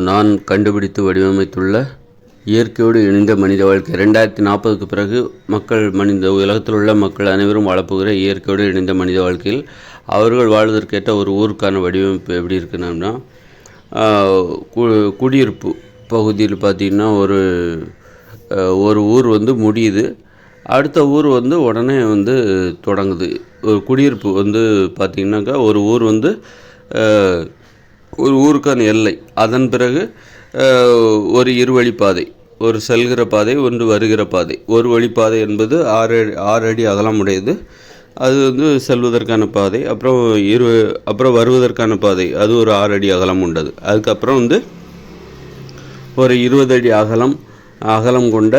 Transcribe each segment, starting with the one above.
நான் கண்டுபிடித்து வடிவமைத்துள்ள இயற்கையோடு இணைந்த மனித வாழ்க்கை 2040க்கு பிறகு இந்த உலகத்தில் உள்ள மக்கள் அனைவரும் வாழப்போகிற இயற்கையோடு இணைந்த மனித வாழ்க்கையில் அவர்கள் வாழ்வதற்கேற்ற ஒரு ஊருக்கான வடிவமைப்பு எப்படி இருக்குன்னா, குடியிருப்பு பகுதியில் பார்த்திங்கன்னா ஒரு ஊர் முடியுது, அடுத்த ஊர் உடனே தொடங்குது. ஒரு குடியிருப்பு பார்த்திங்கனாக்கா ஒரு ஊர் ஒரு ஊருக்கான எல்லை, அதன் பிறகு ஒரு இருவழிப்பாதை, ஒரு செல்கிற பாதை, ஒன்று வருகிற பாதை. ஒரு வழிப்பாதை என்பது 6 அடி அகலம் உடையது, அது செல்வதற்கான பாதை. அப்புறம் வருவதற்கான பாதை, அது ஒரு 6 அடி அகலம் உண்டது. அதுக்கப்புறம் ஒரு 20 அடி அகலம் கொண்ட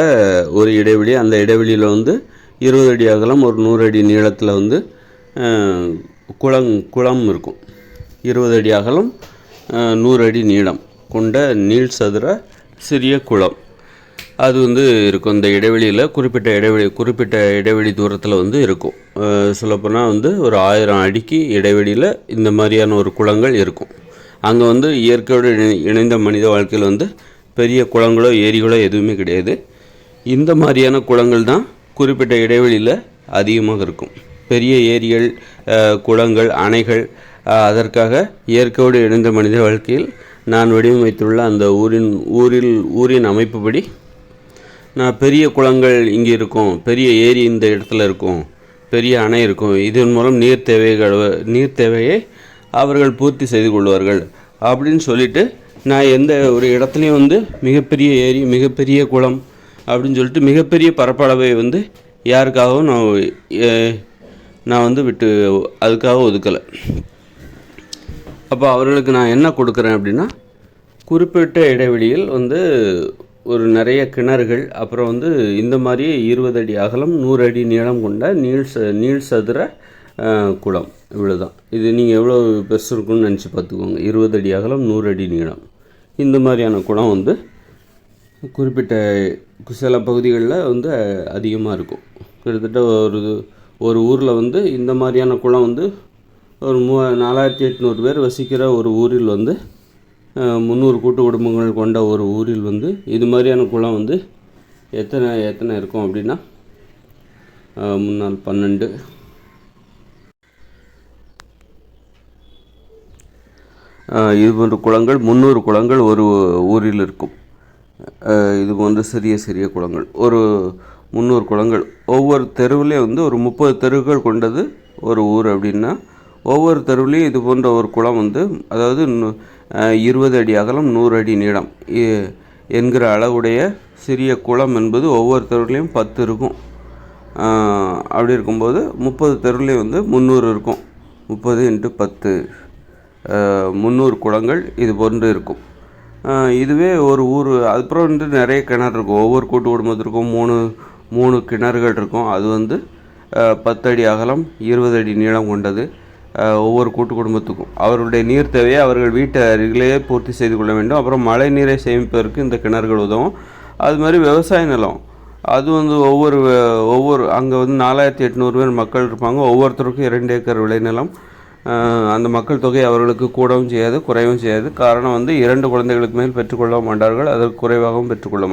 ஒரு இடைவெளி, அந்த இடைவெளியில் 20 அடி அகலம், ஒரு 100 அடி நீளத்தில் குளம் இருக்கும். 20 அடி அகலம், 100 அடி நீளம் கொண்ட நீள் சதுர சிறிய குளம் அது இருக்கும். இந்த இடைவெளியில் குறிப்பிட்ட இடைவெளி தூரத்தில் இருக்கும். சொல்லப்போனால் ஒரு 1000 அடிக்கு இடைவெளியில் இந்த மாதிரியான ஒரு குளங்கள் இருக்கும். அங்கே இயற்கையோடு இணைந்த மனித வாழ்க்கையில் பெரிய குளங்களோ ஏரிகளோ எதுவுமே கிடையாது. இந்த மாதிரியான குளங்கள் தான் குறிப்பிட்ட இடைவெளியில் அதிகமாக இருக்கும். பெரிய ஏரிகள், குளங்கள், அணைகள், அதற்காக இயற்கையோடு இணைந்த மனித வாழ்க்கையில் நான் வடிவமைத்துள்ள அந்த ஊரின் அமைப்புப்படி நான் பெரிய குளங்கள் இங்கே இருக்கும், பெரிய ஏரி இந்த இடத்துல இருக்கும், பெரிய அணை இருக்கும். இதன் மூலம் நீர் தேவையை அவர்கள் பூர்த்தி செய்து கொள்வார்கள் அப்படின்னு சொல்லிட்டு, நான் எந்த ஒரு இடத்துலையும் மிகப்பெரிய ஏரி, மிகப்பெரிய குளம் அப்படின்னு சொல்லிட்டு மிகப்பெரிய பரப்பளவை யாருக்காகவும் நான் விட்டு அதுக்காக ஒதுக்கலை. அப்போ அவர்களுக்கு நான் என்ன கொடுக்குறேன் அப்படின்னா, குறிப்பிட்ட இடைவெளியில் ஒரு நிறைய கிணறுகள், அப்புறம் இந்த மாதிரியே 20 அடி அகலம், 100 அடி நீளம் கொண்ட நீள் சதுர குளம். இவ்வளோதான். இது நீங்கள் எவ்வளோ பெருசு இருக்குன்னு நினச்சி பார்த்துக்கோங்க. 20 அடி அகலம், 100 அடி நீளம். இந்த மாதிரியான குளம் குறிப்பிட்ட சில பகுதிகளில் அதிகமாக இருக்கும். கிட்டத்தட்ட ஒரு ஊரில் இந்த மாதிரியான குளம் ஒரு 4800 பேர் வசிக்கிற ஒரு ஊரில் 300 கூட்டு குடும்பங்கள் கொண்ட ஒரு ஊரில் இது மாதிரியான குளம் எத்தனை இருக்கும் அப்படின்னா, 12 இது போன்ற குளங்கள், 300 குளங்கள் ஒரு ஊரில் இருக்கும். இது போன்ற சிறிய குளங்கள் ஒரு 300 குளங்கள். ஒவ்வொரு தெருவிலையும் ஒரு 30 தெருவுகள் கொண்டது ஒரு ஊர் அப்படின்னா, ஒவ்வொரு தெருவிலையும் இது போன்ற ஒரு குளம் அதாவது 20 அடி அகலம், 100 அடி நீளம் என்கிற அளவுடைய சிறிய குளம் என்பது ஒவ்வொரு தெருவிலையும் 10 இருக்கும். அப்படி இருக்கும்போது 30 தெருவிலையும் 300 இருக்கும். 30 × 10 300 குளங்கள் இது போன்று இருக்கும். இதுவே ஒரு ஊர். அதுக்கப்புறம் நிறைய கிணறு இருக்கும். ஒவ்வொரு கூட்டு குடும்பத்திற்கும் 3 கிணறுகள் இருக்கும். அது 10 அடி அகலம், 20 அடி நீளம் கொண்டது. ஒவ்வொரு கூட்டு குடும்பத்துக்கும் அவர்களுடைய நீர் தேவையை அவர்கள் வீட்டு அருகிலேயே பூர்த்தி செய்து கொள்ள வேண்டும். அப்புறம் மழை நீரை சேமிப்பதற்கு இந்த கிணறுகள் உதவும். அது மாதிரி விவசாய நிலம், அது ஒவ்வொரு அங்கே 4800 பேர் மக்கள் இருப்பாங்க. ஒவ்வொருத்தருக்கும் 2 ஏக்கர் விளைநிலம். அந்த மக்கள் தொகை அவர்களுக்கு கூடவும் செய்யாது, குறைவும் செய்யாது. காரணம் 2 குழந்தைகளுக்கு மேல் பெற்றுக்கொள்ள மாட்டார்கள், அதற்கு குறைவாகவும் பெற்றுக்கொள்ள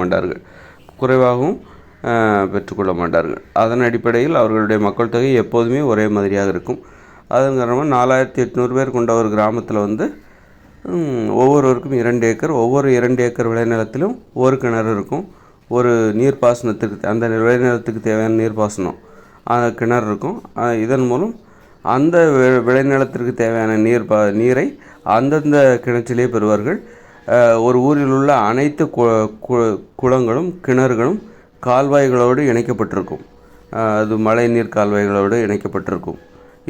மாட்டார்கள். அதன் அடிப்படையில் அவர்களுடைய மக்கள் தொகை எப்போதுமே ஒரே மாதிரியாக இருக்கும். அதன் காரணமாக 4800 பேர் கொண்ட ஒரு கிராமத்தில் ஒவ்வொருவருக்கும் 2 ஏக்கர், ஒவ்வொரு 2 ஏக்கர் விளைநிலத்திலும் ஒரு கிணறு இருக்கும். ஒரு நீர்ப்பாசனத்துக்கு, அந்த விளைநிலத்துக்கு தேவையான நீர்ப்பாசனம் அந்த கிணறு இருக்கும். இதன் மூலம் அந்த விளைநிலத்திற்கு தேவையான நீரை அந்தந்த கிணற்றிலே பெறுவார்கள். ஒரு ஊரில் உள்ள அனைத்து குளங்களும் கிணறுகளும் கால்வாய்களோடு இணைக்கப்பட்டிருக்கும். அது மழைநீர் கால்வாய்களோடு இணைக்கப்பட்டிருக்கும்.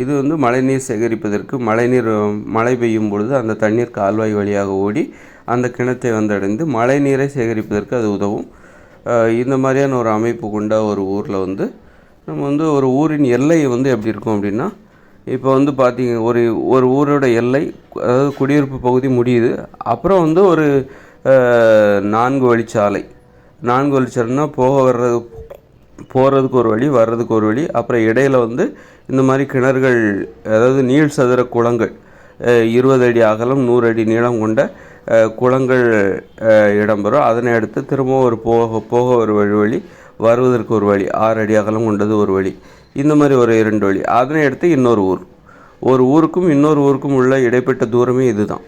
இது மழைநீர் சேகரிப்பதற்கு, மழை பெய்யும் பொழுது அந்த தண்ணீர் கால்வாய் வழியாக ஓடி அந்த கிணத்தை அடைந்து மழை நீரை சேகரிப்பதற்கு அது உதவும். இந்த மாதிரியான ஒரு அமைப்பு கொண்ட ஒரு ஊரில் நம்ம ஒரு ஊரின் எல்லை எப்படி இருக்கும் அப்படின்னா, இப்போ பார்த்திங்க, ஒரு ஊரோட எல்லை, அதாவது குடியிருப்பு பகுதி முடியுது. அப்புறம் ஒரு 4 வழிச்சாலை. 4 வழிச்சாலைனா போகிறதுக்கு ஒரு வழி, வர்றதுக்கு ஒரு வழி. அப்புறம் இடையில் இந்த மாதிரி கிணறுகள், அதாவது நீள் சதுர குளங்கள், 20 அடி அகலம், 100 அடி நீளம் கொண்ட குளங்கள் இடம்பெறும். அதனை அடுத்து திரும்பவும் ஒரு போக ஒரு வழி, வருவதற்கு ஒரு வழி, 6 அடி அகலம் கொண்டது ஒரு வழி, இந்த மாதிரி ஒரு 2 வழி. அதனை அடுத்து இன்னொரு ஊர். ஒரு ஊருக்கும் இன்னொரு ஊருக்கும் உள்ள இடைப்பட்ட தூரமே இதுதான்.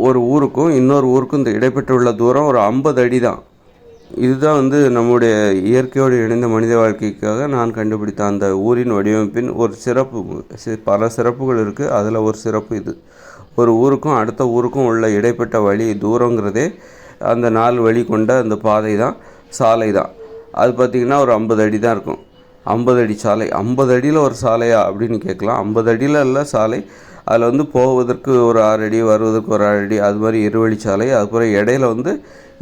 ஒரு ஊருக்கும் இன்னொரு ஊருக்கும் இந்த இடைப்பட்டுள்ள தூரம் ஒரு 50 அடி தான். இதுதான் நம்முடைய இயற்கையோடு இணைந்த மனித வாழ்க்கைக்காக நான் கண்டுபிடித்த அந்த ஊரின் வடிவமைப்பின் ஒரு சிறப்பு. பல சிறப்புகள் இருக்குது, அதில் ஒரு சிறப்பு இது. ஒரு ஊருக்கும் அடுத்த ஊருக்கும் உள்ள இடைப்பட்ட வழி தூரங்கிறதே அந்த 4 வழி கொண்ட அந்த பாதை தான், சாலை தான். அது பார்த்திங்கன்னா ஒரு 50 அடி தான் இருக்கும். 50 அடி சாலை. 50 அடியில் ஒரு சாலையா அப்படின்னு கேட்கலாம். 50 அடியில் இல்லை சாலை. அதில் போவதற்கு ஒரு 6 அடி, வருவதற்கு ஒரு 6 அடி, அது மாதிரி இருவழி சாலை. அதுக்கப்புறம் இடையில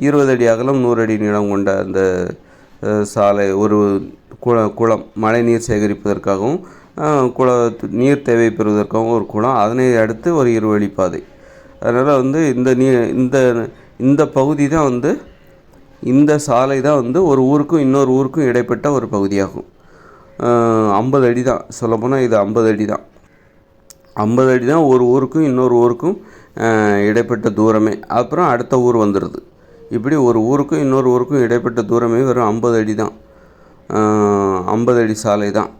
20 அடி அகலம் 100 அடி நீளம் கொண்ட அந்த சாலை. ஒரு குளம், மழை நீர் சேகரிப்பதற்காகவும் நீர் தேவை பெறுவதற்காகவும் ஒரு குளம். அதனை அடுத்து ஒரு இருவழி பாதை. அதனால் இந்த பகுதி தான் இந்த சாலை தான் ஒரு ஊருக்கும் இன்னொரு ஊருக்கும் இடைப்பட்ட ஒரு பகுதியாகும். 50 அடி தான், சொல்லப்போனால் இது 50 அடி தான். 50 அடி தான் ஒரு ஊருக்கும் இன்னொரு ஊருக்கும் இடைப்பட்ட தூரமே. அப்புறம் அடுத்த ஊர் வந்துடுது. இப்படி ஒரு ஊருக்கும் இன்னொரு ஊருக்கும் இடைப்பட்ட தூரமே வெறும் 50 அடி தான். 50 அடி சாலை தான்.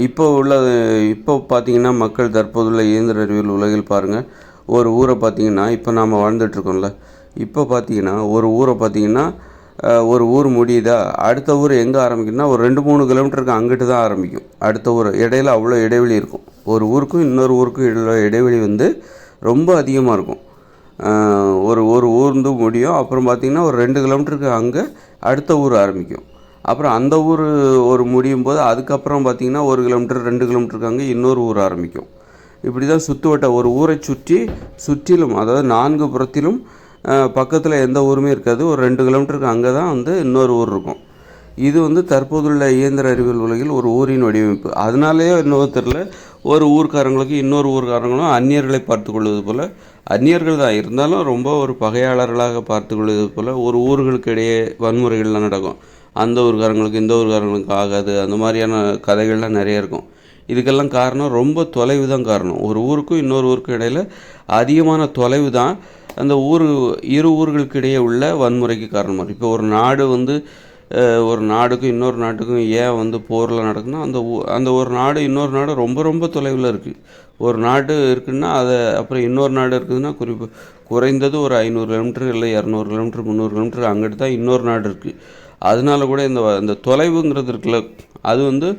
இப்போ பார்த்திங்கன்னா மக்கள் தற்போதுள்ள இயந்திர அறிவியல் உலகில் பாருங்கள், ஒரு ஊரை பார்த்திங்கன்னா இப்போ நாம் வாழ்ந்துட்டுருக்கோம்ல, இப்போ பார்த்திங்கன்னா ஒரு ஊரை பார்த்திங்கன்னா ஒரு ஊர் முடியுதா, அடுத்த ஊர் எங்கே ஆரம்பிக்கும்னா ஒரு 2-3 கிலோமீட்டருக்கு அங்கிட்டு தான் ஆரம்பிக்கும். அடுத்த ஊர் இடையில அவ்வளோ இடைவெளி இருக்கும். ஒரு ஊருக்கும் இன்னொரு ஊருக்கும் இடைவெளி ரொம்ப அதிகமாக இருக்கும். ஒரு ஊர் முடியும். அப்புறம் பார்த்திங்கன்னா ஒரு 2 கிலோமீட்டருக்கு அங்கே அடுத்த ஊர் ஆரம்பிக்கும். அப்புறம் அந்த ஊர் ஒரு முடியும் போது அதுக்கப்புறம் பார்த்திங்கன்னா 1 கிலோமீட்டர் 2 கிலோமீட்டருக்கு அங்கே இன்னொரு ஊர் ஆரம்பிக்கும். இப்படி தான் சுற்றுவட்ட ஒரு ஊரை சுற்றிலும், அதாவது 4 புறத்திலும் பக்கத்தில் எந்த ஊருமே இருக்காது. ஒரு 2 கிலோமீட்டருக்கு அங்கே தான் இன்னொரு ஊர் இருக்கும். இது தற்போதுள்ள இயந்திர அறிவியல் உலகில் ஒரு ஊரின் வடிவமைப்பு. அதனாலேயே இன்னொரு தெரியல, ஒரு ஊர்க்காரங்களுக்கு இன்னொரு ஊர்க்காரங்களும் அந்நியர்களை பார்த்து கொள்வது போல், அந்நியர்கள் தான் இருந்தாலும் ரொம்ப ஒரு பகையாளர்களாக பார்த்து கொள்வது போல் ஒரு ஊர்களுக்கு இடையே வன்முறைகள்லாம் நடக்கும். அந்த ஊர்க்காரங்களுக்கு இந்த ஊர்க்காரங்களுக்கு ஆகாது, அந்த மாதிரியான கதைகள்லாம் நிறைய இருக்கும். இதுக்கெல்லாம் காரணம் ரொம்ப தொலைவு தான் காரணம். ஒரு ஊருக்கும் இன்னொரு ஊருக்கும் இடையில் அதிகமான தொலைவு தான் அந்த இரு ஊர்களுக்கு இடையே உள்ள வன்முறைக்கு காரணமாக. இப்போ ஒரு நாடு ஒரு நாடுக்கும் இன்னொரு நாட்டுக்கும் ஏன் போரில் நடக்குன்னா, அந்த ஒரு நாடு இன்னொரு நாடு ரொம்ப ரொம்ப தொலைவில் இருக்குது. ஒரு நாடு இருக்குதுன்னா அப்புறம் இன்னொரு நாடு இருக்குதுன்னா குறைந்தது ஒரு 500 கிலோமீட்டர் இல்லை 200 கிலோமீட்டர் 300 கிலோமீட்டர் அங்கிட்டு தான் இன்னொரு நாடு இருக்குது. அதனால கூட இந்த தொலைவுங்கிறது இருக்குல்ல, அது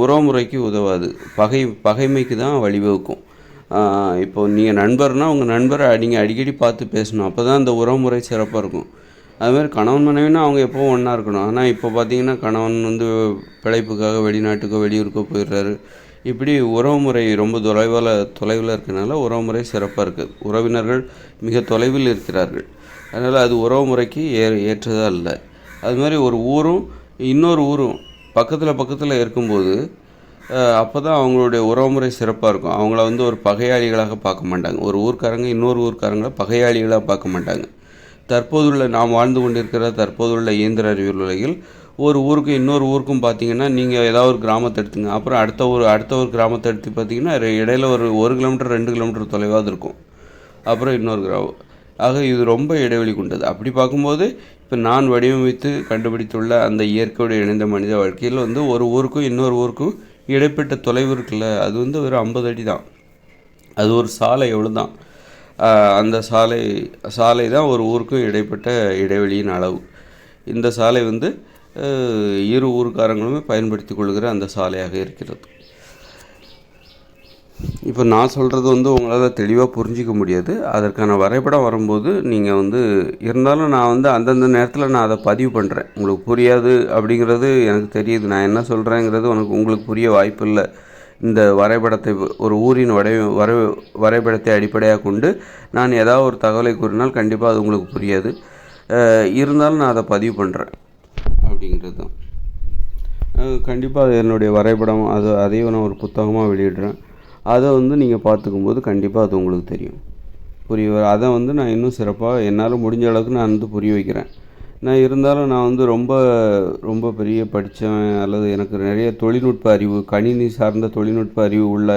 உறவுமுறைக்கு உதவாது, பகைமைக்கு தான் வழிவகுக்கும். இப்போ நீங்கள் நண்பர்னால் உங்கள் நண்பரை நீங்கள் அடிக்கடி பார்த்து பேசணும். அப்போ தான் அந்த உறவுமுறை சிறப்பாக இருக்கும். அதுமாதிரி கணவன் மனைவினா அவங்க எப்போவும் ஒன்றா இருக்கணும். ஆனால் இப்போ பார்த்திங்கன்னா கணவன் பிழைப்புக்காக வெளிநாட்டுக்கோ வெளியூருக்கோ போயிடுறாரு. இப்படி உறவுமுறை ரொம்ப தொலைவில் இருக்கனால உறவுமுறை சிறப்பாக இருக்குது. உறவினர்கள் மிக தொலைவில் இருக்கிறார்கள். அதனால் அது உறவுமுறைக்கு ஏற்றதாக இல்லை. அது மாதிரி ஒரு ஊரும் இன்னொரு ஊரும் பக்கத்தில் இருக்கும்போது அப்போ தான் அவங்களுடைய உறவுமுறை சிறப்பாக இருக்கும். அவங்கள ஒரு பகையாளிகளாக பார்க்க மாட்டாங்க. ஒரு ஊர்க்காரங்க இன்னொரு ஊர்க்காரங்களை பகையாளிகளாக பார்க்க மாட்டாங்க. நாம் வாழ்ந்து கொண்டிருக்கிற தற்போதுள்ள இயந்திர அறிவியல் உலகில் ஒரு ஊருக்கும் இன்னொரு ஊருக்கும் பார்த்திங்கன்னா, நீங்கள் ஏதாவது ஒரு கிராமத்தை எடுத்துங்க, அப்புறம் அடுத்த ஒரு கிராமத்தை எடுத்து பார்த்திங்கன்னா இடையில ஒரு 1 கிலோமீட்டர் 2 கிலோமீட்டர் தொலைவாக இருக்கும். அப்புறம் இன்னொரு கிராமம். ஆக இது ரொம்ப இடைவெளி கொண்டது. அப்படி பார்க்கும்போது இப்போ நான் வடிவமைத்து கண்டுபிடித்துள்ள அந்த இயற்கையோடு இணைந்த மனித வாழ்க்கையில் ஒரு ஊருக்கும் இன்னொரு ஊருக்கும் இடைப்பட்ட தொலைவு இருக்குல்ல, அது ஒரு 50 அடி தான். அது ஒரு சாலை எவ்வளோ தான். அந்த சாலை தான் ஒரு ஊருக்கும் இடைப்பட்ட இடைவெளியின் அளவு. இந்த சாலை இரு ஊர்க்காரங்களுமே பயன்படுத்தி கொள்கிற அந்த சாலையாக இருக்கிறது. இப்போ நான் சொல்கிறது உங்களால் தெளிவாக புரிஞ்சிக்க முடியாது. அதற்கான வரைபடம் வரும்போது நீங்கள் இருந்தாலும் நான் அந்தந்த நேரத்தில் நான் அதை பதிவு பண்ணுறேன். உங்களுக்கு புரியாது அப்படிங்கிறது எனக்கு தெரியுது. நான் என்ன சொல்கிறேங்கிறது உங்களுக்கு புரிய வாய்ப்பு இல்லை. இந்த வரைபடத்தை ஒரு ஊரின் வரைபடத்தை அடிப்படையாக கொண்டு நான் ஏதாவது ஒரு தகவலை கூறினால் கண்டிப்பாக அது உங்களுக்கு புரியாது. இருந்தாலும் நான் அதை பதிவு பண்ணுறேன் அப்படிங்கிறது தான். கண்டிப்பாக அது என்னுடைய வரைபடம். அதையும் நான் ஒரு புத்தகமாக வெளியிடுறேன். அதை நீங்கள் பார்த்துக்கும்போது கண்டிப்பாக அது உங்களுக்கு தெரியும், அதை நான் இன்னும் சிறப்பாக என்னால் முடிஞ்ச அளவுக்கு நான் புரிய வைக்கிறேன். இருந்தாலும் நான் ரொம்ப ரொம்ப பெரிய படித்தவன் அல்லது எனக்கு நிறைய தொழில்நுட்ப அறிவு, கணினி சார்ந்த தொழில்நுட்ப அறிவு உள்ள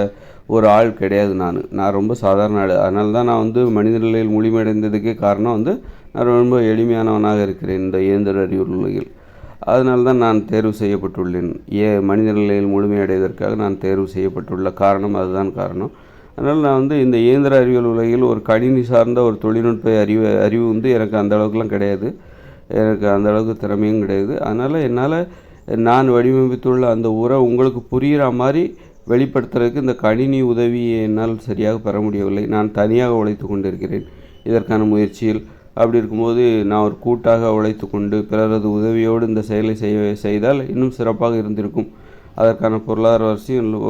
ஒரு ஆள் கிடையாது. நான் ரொம்ப சாதாரண ஆள். அதனால தான் நான் வந்து மனித நிலையில் முழுமையடைந்ததுக்கே காரணம் வந்து நான் ரொம்ப எளிமையானவனாக இருக்கிறேன் இந்த இயந்திர அறிவியல் உலகில். அதனால தான் நான் தேர்வு செய்யப்பட்டுள்ளேன். மனித நிலையில் முழுமையடைவதற்காக நான் தேர்வு செய்யப்பட்டுள்ள காரணம் அதுதான் காரணம். அதனால் நான் வந்து இந்த இயந்திர அறிவியல் உலகில் ஒரு கணினி சார்ந்த ஒரு தொழில்நுட்ப அறிவு வந்து எனக்கு அந்த அளவுக்குலாம் கிடையாது. எனக்கு அந்த அளவுக்கு திறமையும் கிடையாது. அதனால் நான் வடிவமைத்துள்ள அந்த உரை உங்களுக்கு புரிகிற மாதிரி வெளிப்படுத்துறதுக்கு இந்த கணினி உதவியை என்னால் சரியாக பெற முடியவில்லை. நான் தனியாக உழைத்து கொண்டிருக்கிறேன் இதற்கான முயற்சியில். அப்படி இருக்கும்போது நான் ஒரு கூட்டாக உழைத்து கொண்டு பிறரது உதவியோடு இந்த செயலை செய்தால் இன்னும் சிறப்பாக இருந்திருக்கும். அதற்கான பொருளாதார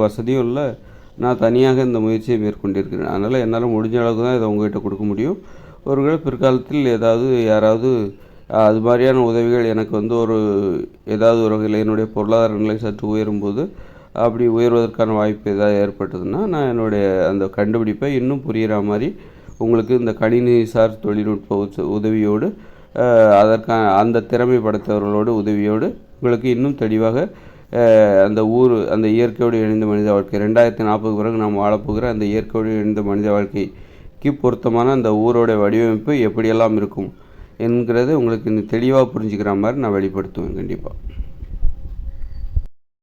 வசதியும் இல்லை. நான் தனியாக இந்த முயற்சியை மேற்கொண்டிருக்கிறேன். அதனால் என்னால் முடிஞ்ச அளவுக்கு தான் இதை உங்கள்கிட்ட கொடுக்க முடியும். ஒருவேளை பிற்காலத்தில் யாராவது அது மாதிரியான உதவிகள் எனக்கு வந்து ஏதாவது ஒரு வகையில் என்னுடைய பொருளாதார நிலை சற்று உயரும்போது அப்படி உயர்வதற்கான வாய்ப்பு ஏதாவது ஏற்பட்டதுன்னா நான் என்னுடைய அந்த கண்டுபிடிப்பை இன்னும் புரிகிற மாதிரி உங்களுக்கு இந்த கணினி சார் தொழில்நுட்ப உதவியோடு அந்த திறமை படைத்தவர்களோடு உதவியோடு உங்களுக்கு இன்னும் தெளிவாக அந்த இயற்கையோடு இணைந்த மனித வாழ்க்கை 2040 பிறகு நாம் வாழப்போகிற அந்த இயற்கையோடு இணைந்த மனித வாழ்க்கைக்கு பொருத்தமான அந்த ஊரோட வடிவமைப்பு எப்படியெல்லாம் இருக்கும் என்கிறத உங்களுக்கு தெளிவாக புரிஞ்சுக்கிற மாதிரி நான் வெளிப்படுத்துவேன் கண்டிப்பாக.